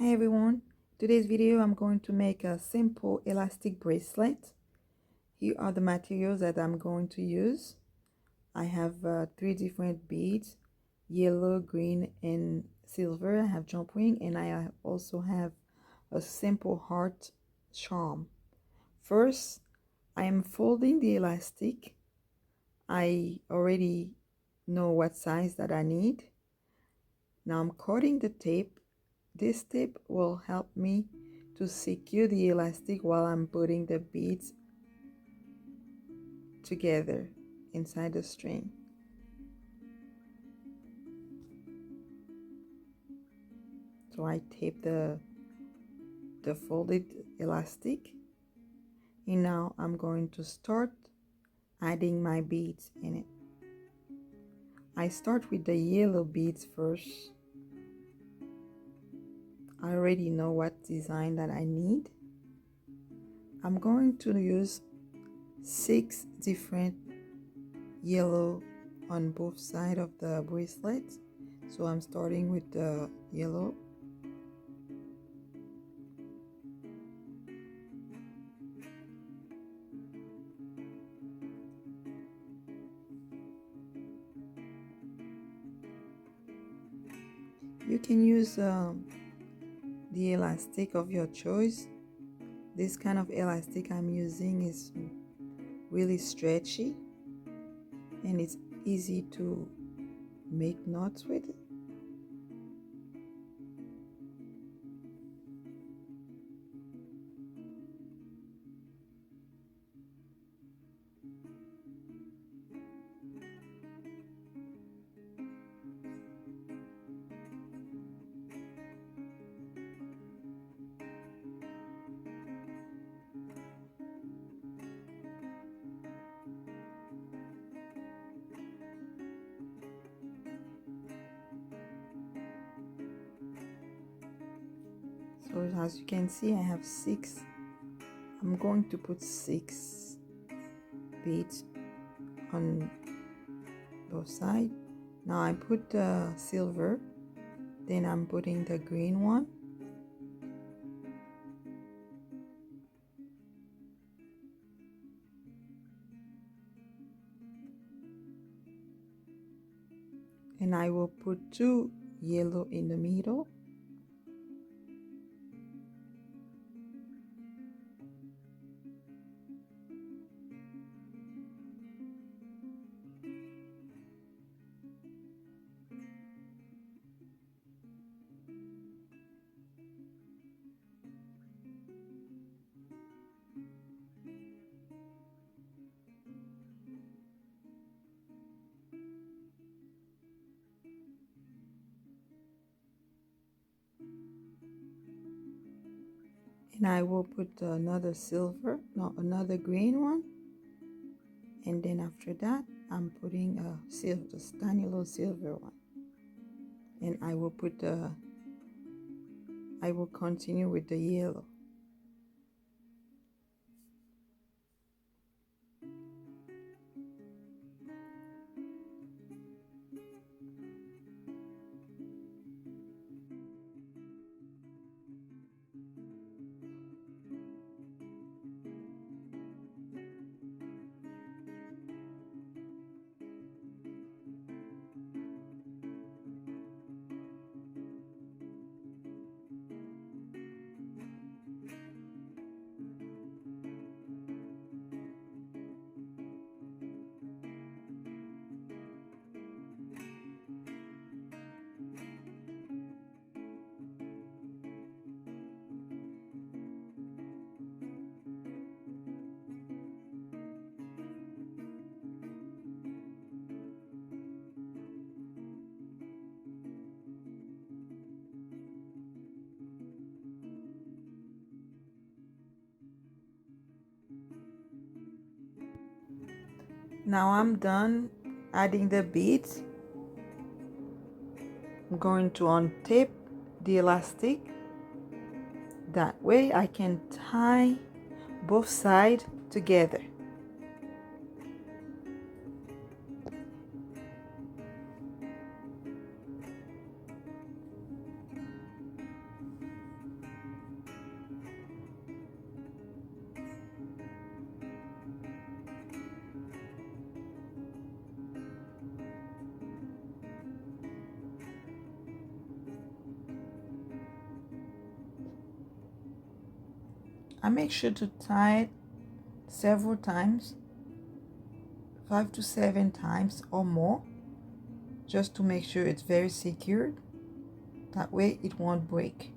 Hi everyone, today's video I'm going to make a simple elastic bracelet. Here are the materials that I'm going to use. I have three different beads, yellow, green and silver. I have jump ring and I also have a simple heart charm. First, I am folding the elastic. I already know what size that I need. Now I'm cutting the tape. This tape will help me to secure the elastic while I'm putting the beads together inside the string. So I tape the folded elastic, and now I'm going to start adding my beads in it. I start with the yellow beads first. I already know what design that I need. I'm going to use 6 different yellow on both sides of the bracelet. So I'm starting with the yellow. You can use the elastic of your choice. This kind of elastic I'm using is really stretchy and it's easy to make knots with. So as you can see, I have 6. I'm going to put 6 beads on both sides. Now I put the silver, then I'm putting the green one. And I will put 2 yellow in the middle. And I will put another another green one, and then after that I'm putting a silver, this tiny little silver one, and I will continue with the yellow. Now I'm done adding the beads. I'm going to untape the elastic. That way I can tie both sides together. I make sure to tie it several times, 5 to 7 times or more, just to make sure it's very secured. That way it won't break.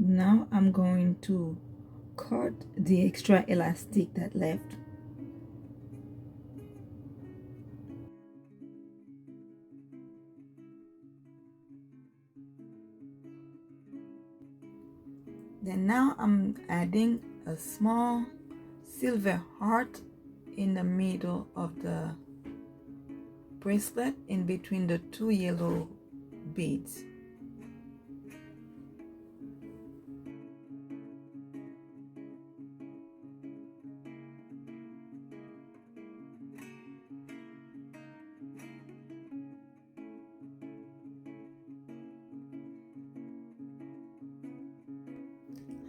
Now I'm going to cut the extra elastic that left. Then now I'm adding a small silver heart in the middle of the bracelet, in between the 2 yellow beads.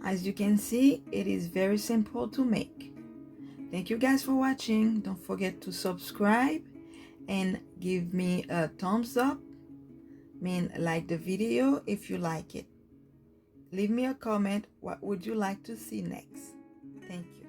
As you can see, it is very simple to make. Thank you guys for watching. Don't forget to subscribe and give me a thumbs up. Like the video if you like it. Leave me a comment. What would you like to see next? Thank you.